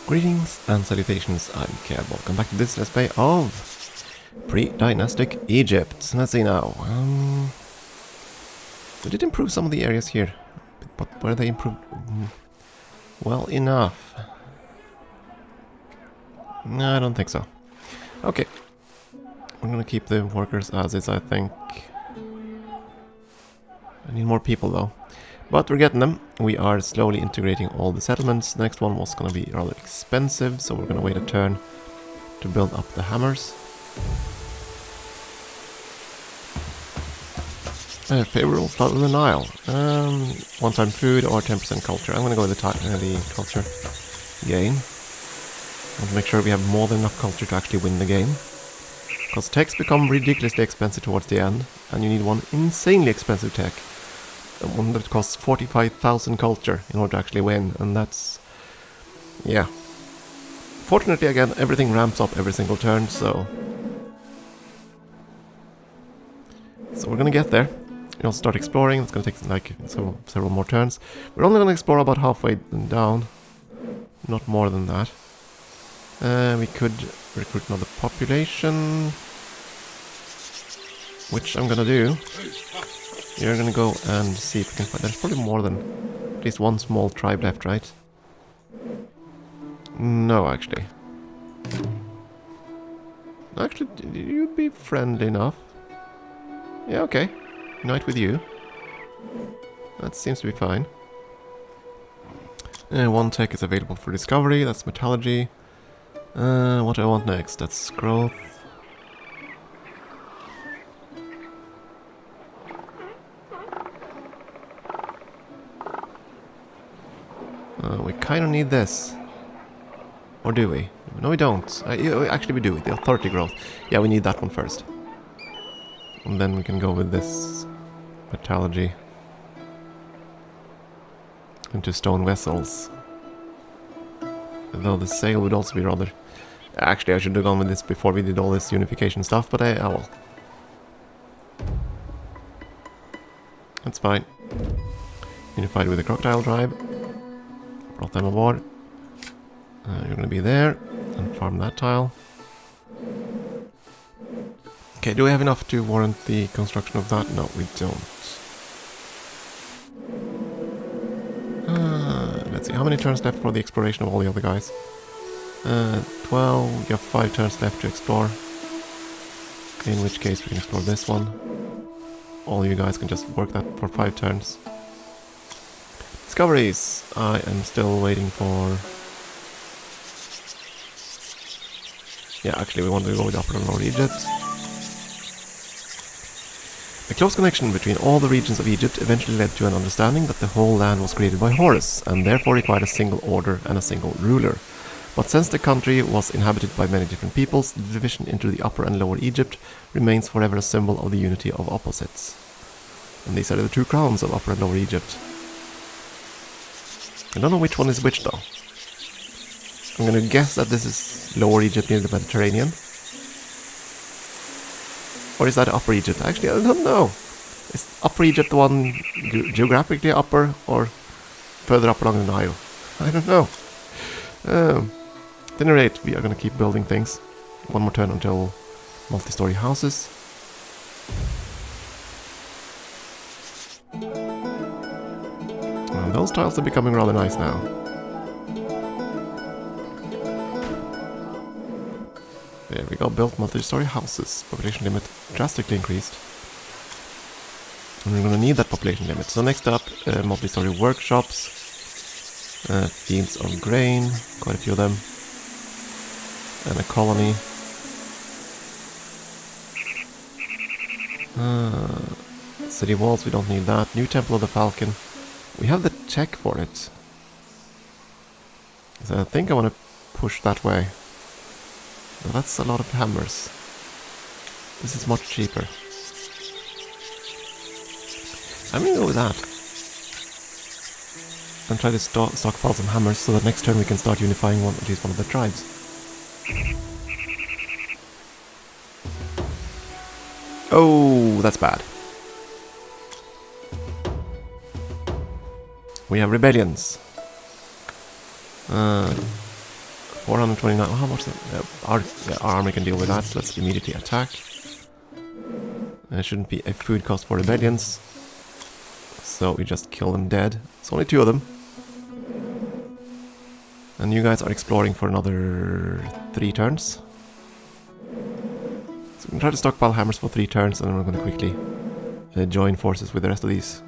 Greetings and salutations, I'm Kev. Welcome back to this Let's Play of Predynastic Egypt. Let's see now. We did improve some of the areas here, but were they improved? Well enough. No, I don't think so. Okay. We're gonna keep the workers as is, I think. I need more people though. But we're getting them. We are slowly integrating all the settlements. The next one was going to be rather expensive, so we're going to wait a turn to build up the hammers. Favorable flood of the Nile. One-time food or 10% culture. I'm going to go with the culture gain. I want to make sure we have more than enough culture to actually win the game. Because techs become ridiculously expensive towards the end, and you need one insanely expensive tech. One that costs 45,000 culture in order to actually win, and that's... yeah. Fortunately, again, everything ramps up every single turn, so... so we're gonna get there. We'll start exploring. It's gonna take like several more turns. We're only gonna explore about halfway down. Not more than that. We could recruit another population, which I'm gonna do. You're gonna go and see if we can find... there's probably more than at least one small tribe left, right? No, actually. Actually, you'd be friendly enough. Yeah, okay. Unite with you. That seems to be fine. One tech is available for discovery, that's metallurgy. What do I want next? That's growth. We kind of need this. Or do we? No, we don't. Actually, we do. The authority growth. Yeah, we need that one first. And then we can go with this metallurgy into stone vessels. Though the sail would also be rather... actually, I should have gone with this before we did all this unification stuff, but I will. That's fine. Unified with the crocodile tribe. Brought them aboard. You're gonna be there and farm that tile. Okay, do we have enough to warrant the construction of that? No, we don't. Let's see, how many turns left for the exploration of all the other guys? 12, you have 5 turns left to explore. In which case we can explore this one. All you guys can just work that for 5 turns. Discoveries! I am still waiting for... yeah, actually we want to go with Upper and Lower Egypt. The close connection between all the regions of Egypt eventually led to an understanding that the whole land was created by Horus, and therefore required a single order and a single ruler. But since the country was inhabited by many different peoples, the division into the Upper and Lower Egypt remains forever a symbol of the unity of opposites. And these are the 2 crowns of Upper and Lower Egypt. I don't know which one is which though. I'm gonna guess that this is Lower Egypt near the Mediterranean. Or is that Upper Egypt? Actually, I don't know. Is Upper Egypt the one geographically upper or further up along the Nile? I don't know. At any rate, we are gonna keep building things. One more turn until multi-story houses. Those tiles are becoming rather nice now. There we go, built multi-story houses. Population limit drastically increased. And we're gonna need that population limit. So next up, multi-story workshops. Fields of grain, quite a few of them. And a colony. City walls, we don't need that. New Temple of the Falcon. We have the tech for it. So I think I want to push that way. But that's a lot of hammers. This is much cheaper. I'm gonna go with that. And try to stockpile some hammers so that next turn we can start unifying at least one of the tribes. Oh, that's bad. We have rebellions. 429. How much? Our army can deal with that. So let's immediately attack. There shouldn't be a food cost for rebellions. So we just kill them dead. It's only 2 of them. And you guys are exploring for another 3 turns. So we're going to try to stockpile hammers for 3 turns, and then we're going to quickly join forces with the rest of these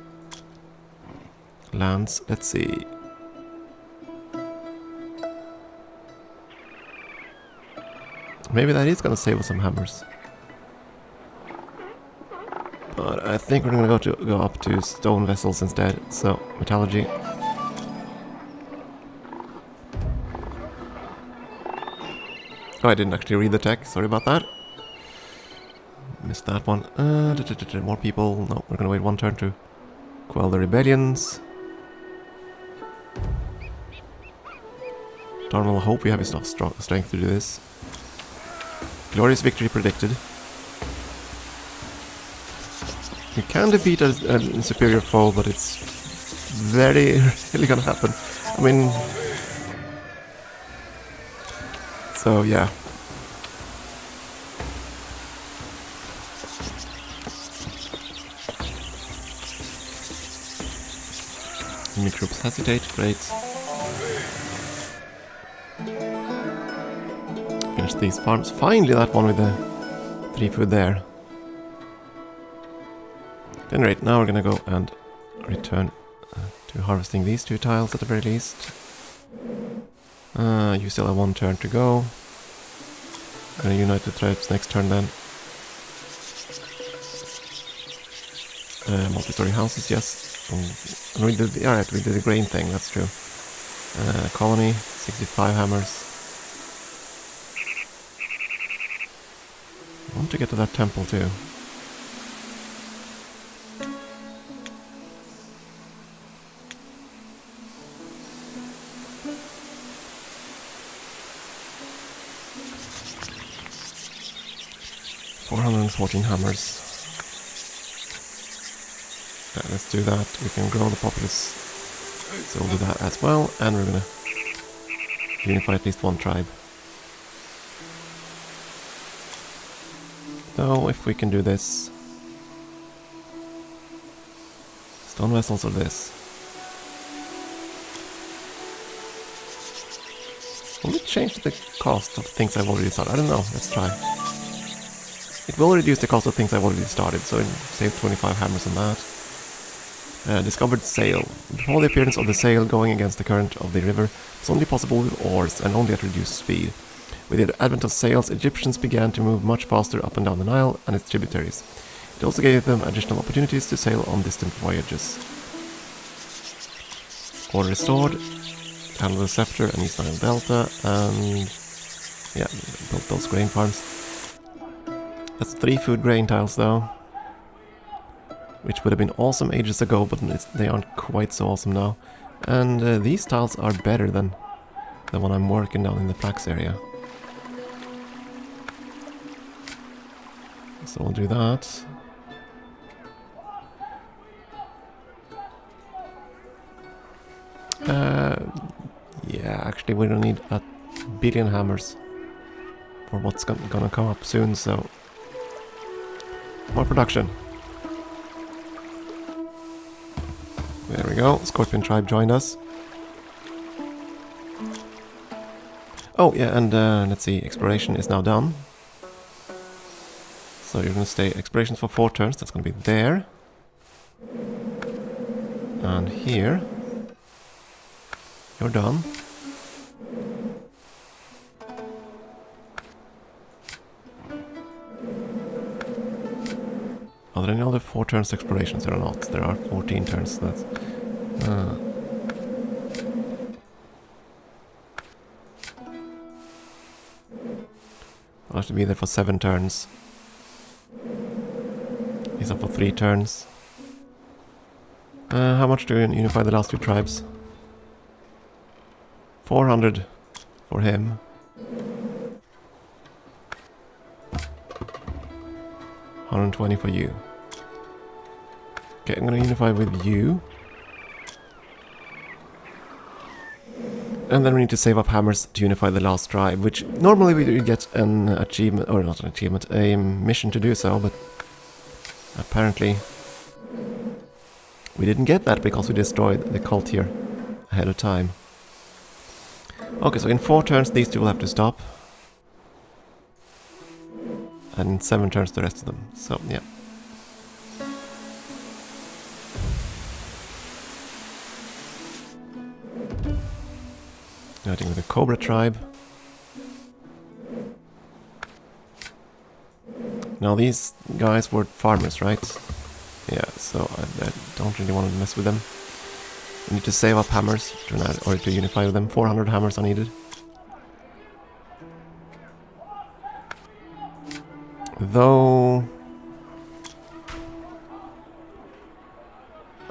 lands. Let's see. Maybe that is going to save us some hammers. But I think we're going to go up to stone vessels instead. So, metallurgy. Oh, I didn't actually read the tech. Sorry about that. Missed that one. More people. No, we're going to wait 1 turn to quell the rebellions. Darnell, hope we have enough strength to do this. Glorious victory predicted. You can defeat a superior foe, but it's very rarely gonna happen. I mean... So, yeah. Enemy troops hesitate, great. Finish these farms. Finally that one with the 3 food there. Then right, now we're gonna go and return to harvesting these 2 tiles at the very least. You still have 1 turn to go. Gonna unite the tribes next turn then. Multi-story houses, yes. And we did the grain thing, that's true. Colony, 65 hammers. I want to get to that temple too. $414 hammers. Okay, let's do that. We can grow the populace. So we'll do that as well. And we're gonna unify at least 1 tribe. So if we can do this. Stone vessels or this. Will it change the cost of things I've already started? I don't know. Let's try. It will reduce the cost of things I've already started, so it saved 25 hammers on that. Discovered sail. Before the appearance of the sail going against the current of the river, it's only possible with oars and only at reduced speed. With the advent of sails, Egyptians began to move much faster up and down the Nile and its tributaries. It also gave them additional opportunities to sail on distant voyages. Order restored. Handle the scepter and East Nile Delta, and yeah, built those grain farms. That's 3 food grain tiles though, which would have been awesome ages ago, but they aren't quite so awesome now. And these tiles are better than the one I'm working down in the flax area. So we'll do that. Yeah, actually we don't need 1 billion hammers for what's gonna come up soon, so... More production. There we go, Scorpion Tribe joined us. Oh yeah, and let's see, exploration is now done. So you're gonna stay explorations for 4 turns, that's gonna be there. And here. You're done. Are there any other 4 turns explorations? There are not. There are 14 turns. So that's... I'll have to be there for 7 turns. These are for 3 turns. How much do we unify the last 2 tribes? 400 for him. 120 for you. Okay, I'm gonna unify with you. And then we need to save up hammers to unify the last tribe, which normally we get an achievement, or not an achievement, a mission to do so, but apparently we didn't get that because we destroyed the cult here ahead of time. Okay, so in 4 turns these two will have to stop. And in 7 turns the rest of them, so yeah. Uniting with the Cobra tribe. Now these guys were farmers, right? Yeah, so I don't really want to mess with them. We need to save up hammers to unify with them. 400 hammers are needed. Though...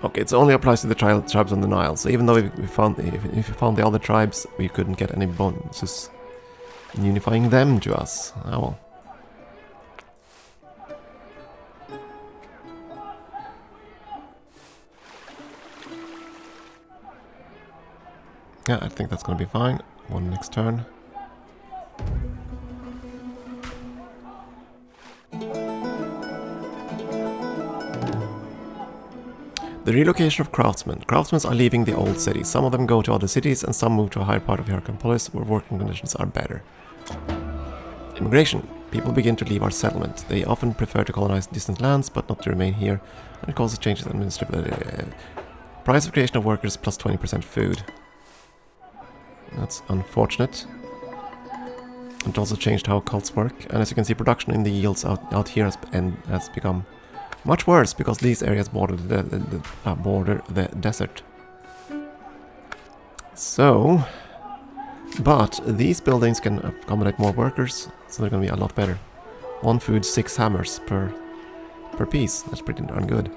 Okay, it only applies to the tribes on the Nile, so even though if we found the other tribes, we couldn't get any bonuses in unifying them to us. Oh well. Yeah, I think that's gonna be fine. One next turn. The relocation of craftsmen. Craftsmen are leaving the old city. Some of them go to other cities and some move to a higher part of Hyrcanpolis where working conditions are better. Immigration. People begin to leave our settlement. They often prefer to colonize distant lands but not to remain here, and it causes changes in administrative... Price of creation of workers plus 20% food. That's unfortunate. It also changed how cults work, and as you can see, production in the yields out here has become much worse because these areas border the desert. So, but these buildings can accommodate more workers, so they're going to be a lot better. 1 food, 6 hammers per piece. That's pretty darn good.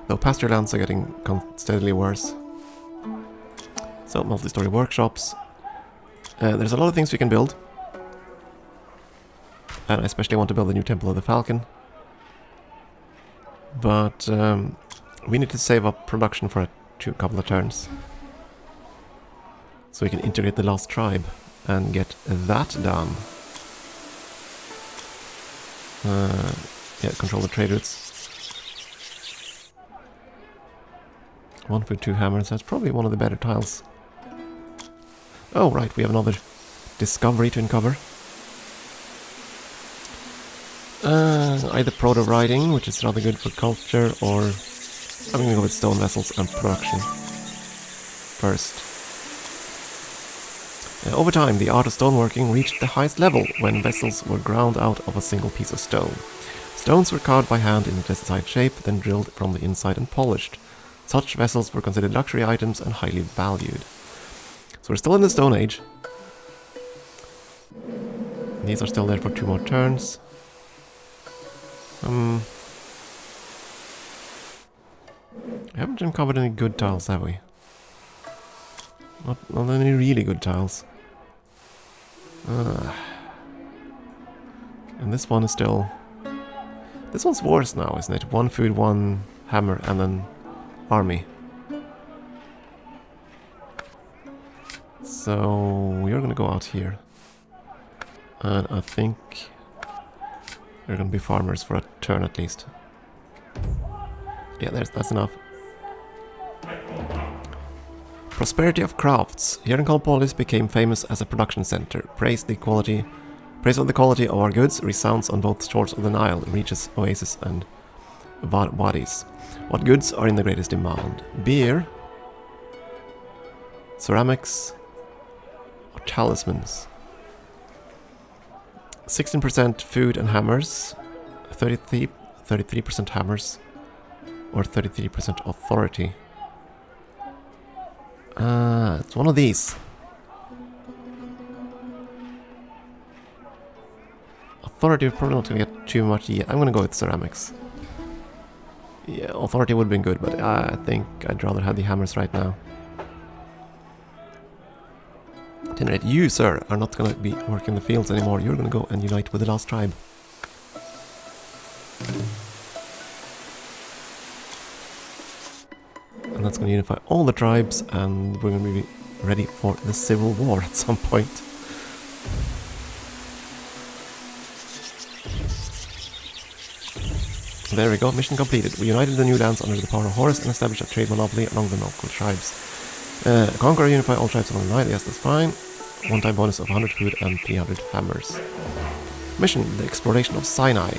Though pasture lands are getting steadily worse. So, multi-story workshops. There's a lot of things we can build. And I especially want to build a new Temple of the Falcon. But we need to save up production for a couple of turns. So we can integrate the last tribe and get that done. Yeah, control the trade routes. 1 for 2 hammers, that's probably one of the better tiles. Oh right, we have another discovery to uncover. Either proto-writing, which is rather good for culture, or I'm going to go with stone vessels and production first. Over time, the art of stoneworking reached the highest level when vessels were ground out of a single piece of stone. Stones were carved by hand in a desired shape, then drilled from the inside and polished. Such vessels were considered luxury items and highly valued. So we're still in the Stone Age. These are still there for 2 more turns. We haven't uncovered any good tiles, have we? Not any really good tiles. And this one is still... This one's worse now, isn't it? 1 food, 1 hammer, and then army. So we're gonna go out here. And I think we're gonna be farmers for a turn at least. Yeah, that's enough. Prosperity of crafts. Hyrcanpolis became famous as a production center. Praise of the quality of our goods resounds on both shores of the Nile, reaches, oases, and wadis. What goods are in the greatest demand? Beer, ceramics, or talismans? 16% food and hammers, 33% hammers, or 33% authority. It's one of these. Authority, we're probably not going to get too much yet. I'm going to go with ceramics. Yeah, authority would have been good, but I think I'd rather have the hammers right now. Generate, you, sir, are not going to be working the fields anymore. You're going to go and unite with the last tribe. And That's going to unify all the tribes, and we're going to be ready for the civil war at some point. There we go, mission completed. We united the new lands under the power of Horus and established a trade monopoly among the local tribes. Conquer, unify all tribes along the line. Yes, that's fine. One-time bonus of 100 food and 300 hammers. Mission, the exploration of Sinai.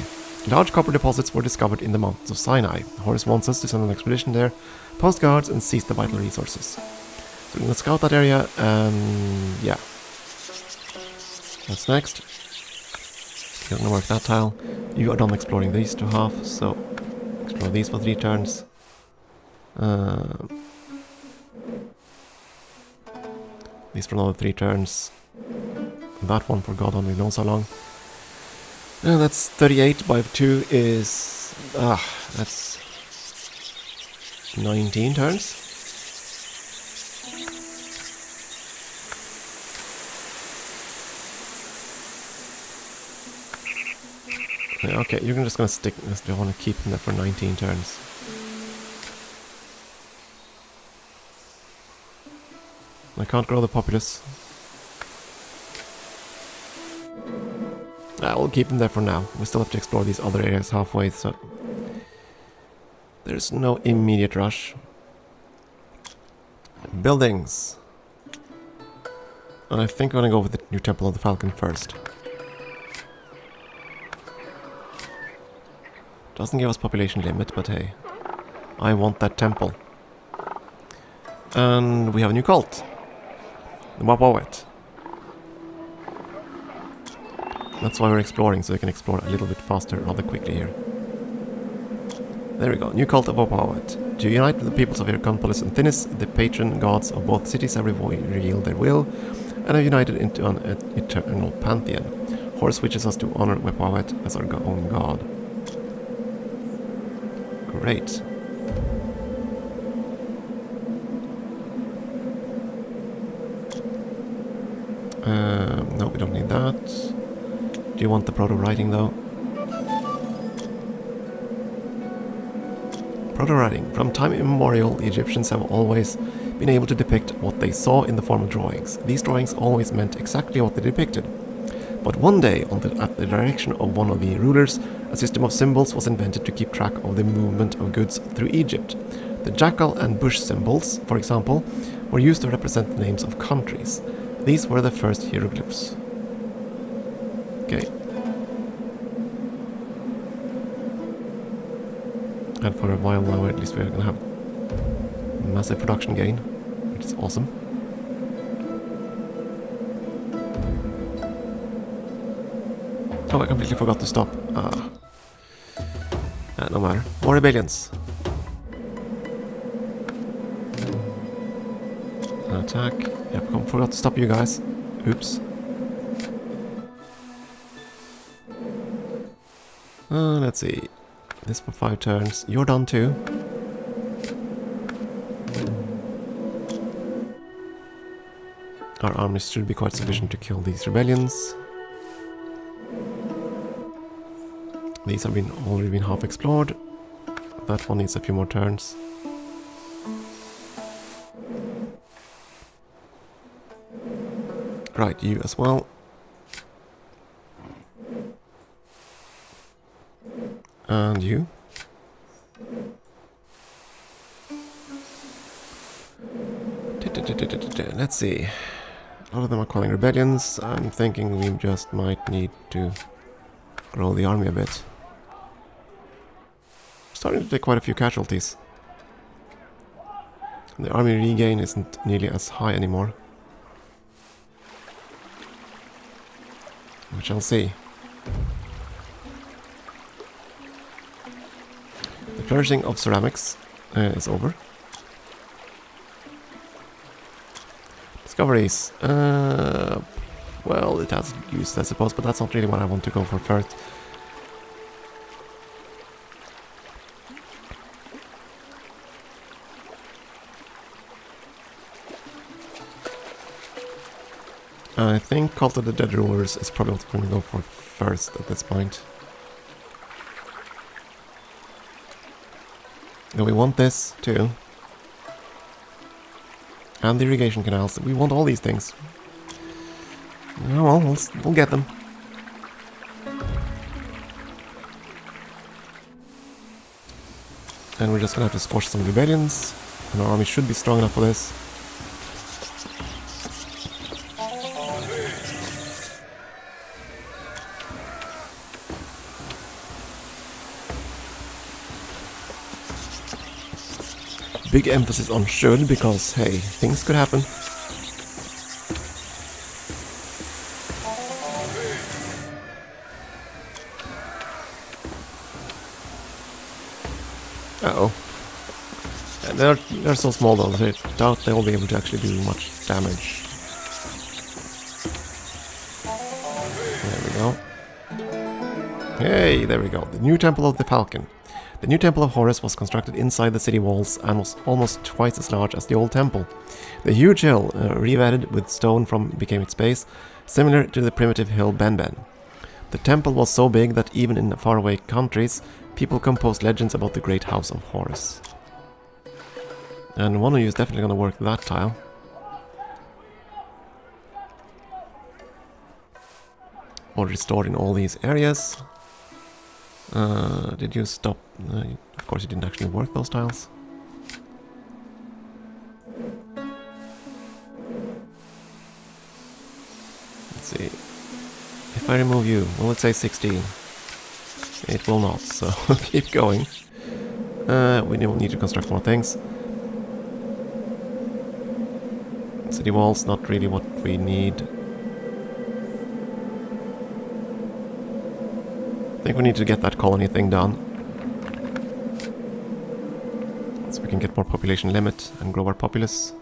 Large copper deposits were discovered in the mountains of Sinai. Horus wants us to send an expedition there, post guards, and seize the vital resources. So we're going to scout that area, and yeah. What's next? You're going to work that tile. You are done exploring these two halves, so explore these for 3 turns. These for another 3 turns. That one for God only knows how long. And that's 38 by 2 is... that's 19 turns. Okay, you're just gonna stick. I want to keep him there for 19 turns. I can't grow the populace. We'll keep him there for now. We still have to explore these other areas halfway, so there's no immediate rush. Buildings. And I think I'm gonna go with the new Temple of the Falcon first. Doesn't give us population limit, but hey, I want that temple. And we have a new cult. The Wapawet. That's why we're exploring, so we can explore a little bit faster, rather quickly here. There we go, new cult of Wapawet. To unite with the peoples of Irkonpolis and Thinis, the patron gods of both cities have revealed their will, and have united into an eternal pantheon. Horus wishes us to honor Wapawet as our own god. Great. No, we don't need that. Do you want the proto-writing though? Proto-writing. From time immemorial, the Egyptians have always been able to depict what they saw in the form of drawings. These drawings always meant exactly what they depicted. But one day, at the direction of one of the rulers, a system of symbols was invented to keep track of the movement of goods through Egypt. The jackal and bush symbols, for example, were used to represent the names of countries. These were the first hieroglyphs. Okay. And for a while now, at least we're going to have massive production gain, which is awesome. Oh, I completely forgot to stop. No matter. More rebellions. Attack. Yep, forgot to stop you guys. Oops. Let's see. This for 5 turns. You're done too. Our armies should be quite sufficient to kill these rebellions. These have already been half explored. That one needs a few more turns. Right, you as well. And you. Let's see. A lot of them are calling rebellions. I'm thinking we just might need to grow the army a bit. Starting to take quite a few casualties. The army regain isn't nearly as high anymore. We shall see. The flourishing of ceramics is over. Discoveries. Well, it has use, I suppose, but that's not really what I want to go for first. I think Cult of the Dead Rulers is probably what we're going to go for first at this point. And we want this too. And the irrigation canals. We want all these things. Oh, well, we'll get them. And we're just gonna have to squash some rebellions. And our army should be strong enough for this. Big emphasis on should, because, hey, things could happen. Uh-oh. And they're so small though, I doubt they'll be able to actually do much damage. There we go. Hey, there we go. The new Temple of the Falcon. The new Temple of Horus was constructed inside the city walls and was almost twice as large as the old temple. The huge hill, revetted with stone became its base, similar to the primitive hill Benben. The temple was so big that even in faraway countries, people composed legends about the great house of Horus. And one of you is definitely going to work that tile. Or restored in all these areas. Did you stop? Of course you didn't actually work those tiles. Let's see. If I remove you, will it say 16? It will not, so keep going. We will need to construct more things. City walls, not really what we need. I think we need to get that colony thing done. So we can get more population limit and grow our populace.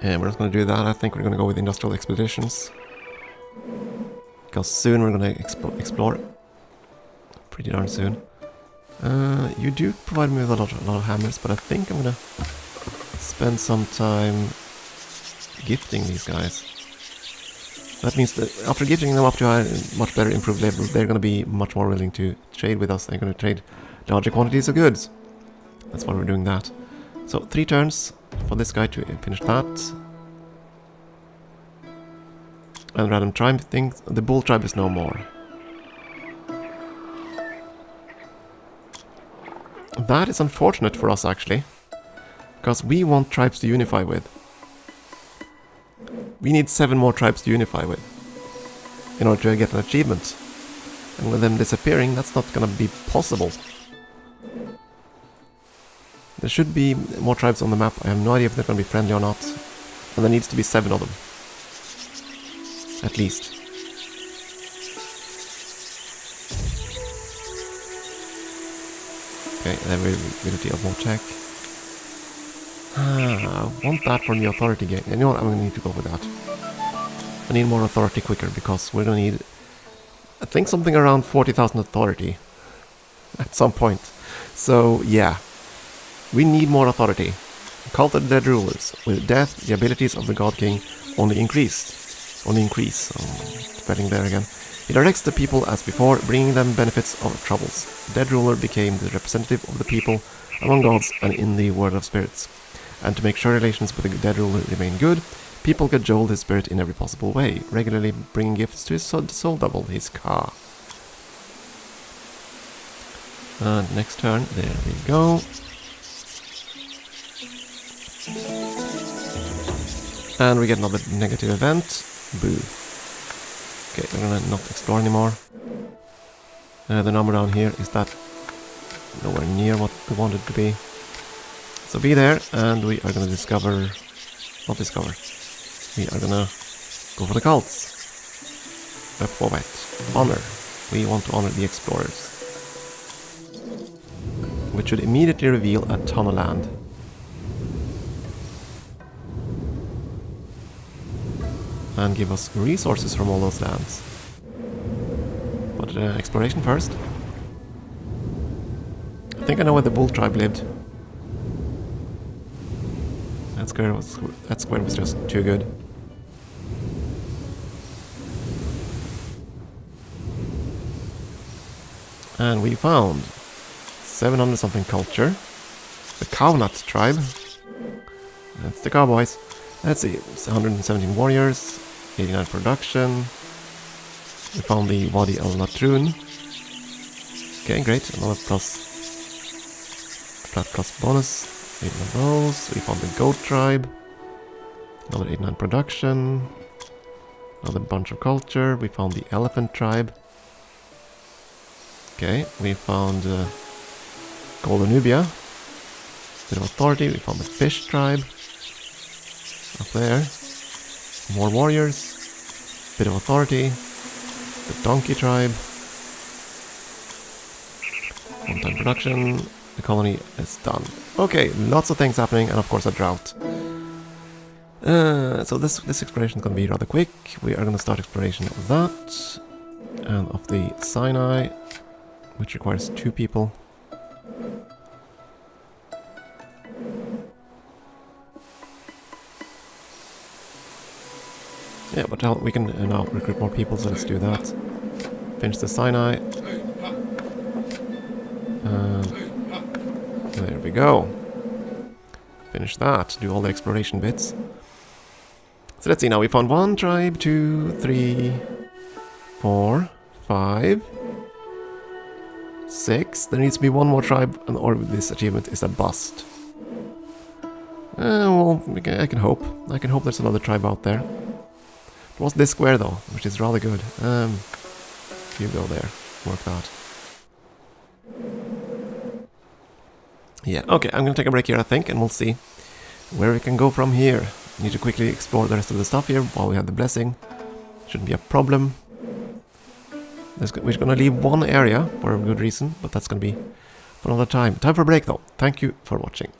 And we're not going to do that. I think we're going to go with industrial expeditions. Because soon we're going to explore. Pretty darn soon. You do provide me with a lot of hammers, but I think I'm going to spend some time gifting these guys. That means that after gifting them up to a much better improved level, they're going to be much more willing to trade with us. They're going to trade larger quantities of goods. That's why we're doing that. So 3 turns for this guy to finish that. And random tribe things. The bull tribe is no more. That is unfortunate for us actually. Because we want tribes to unify with. We need 7 more tribes to unify with in order to get an achievement. And with them disappearing, that's not gonna be possible. There should be more tribes on the map. I have no idea if they're gonna be friendly or not. And there needs to be 7 of them. At least. Okay, availability of more tech. I want that for the authority gain. You know what, I'm going to need to go with that. I need more authority quicker, because we're going to need, I think, something around 40,000 authority at some point. So, yeah. We need more authority. Cult of the Dead Rulers. With death, the abilities of the God King only increase. Spelling there again. He directs the people as before, bringing them benefits of troubles. The Dead Ruler became the representative of the people among gods and in the world of spirits. And to make sure relations with the Dead Ruler remain good, people cajole his spirit in every possible way, regularly bringing gifts to his soul double, his Ka. And next turn, there we go. And we get another negative event. Boo. Okay, we're gonna not explore anymore. The number down here, is that nowhere near what we want it to be. So be there, and we are gonna we are gonna go for the cults. Up forward. Honor. We want to honor the explorers. Which should immediately reveal a ton of land. And give us resources from all those lands. But exploration first. I think I know where the bull tribe lived. That square was just too good. And we found 700 something culture. The Cownut tribe. That's the cowboys. Let's see, it's 117 warriors, 89 production. We found the Wadi al Latrun. Okay, great, another plus bonus. 89 those. We found the goat tribe. Another 89 production. Another bunch of culture. We found the elephant tribe. Okay, we found Golden Nubia. Bit of authority. We found the fish tribe. Up there. More warriors. Bit of authority. The donkey tribe. One-time production. The colony is done. Okay, lots of things happening, and of course a drought. So this exploration is going to be rather quick. We are going to start exploration of that. And of the Sinai, which requires 2 people. Yeah, but we can now recruit more people, so let's do that. Finish the Sinai. There we go. Finish that. Do all the exploration bits. So let's see now. We found 1 tribe, 2, 3, 4, 5, 6. There needs to be 1 more tribe, or this achievement is a bust. Well, I can hope. I can hope there's another tribe out there. There was this square though, which is rather good. You go there. Work that. Yeah, okay, I'm gonna take a break here, I think, and we'll see where we can go from here. Need to quickly explore the rest of the stuff here while we have the blessing. Shouldn't be a problem. We're gonna leave 1 area for a good reason, but that's gonna be for another time. Time for a break though. Thank you for watching.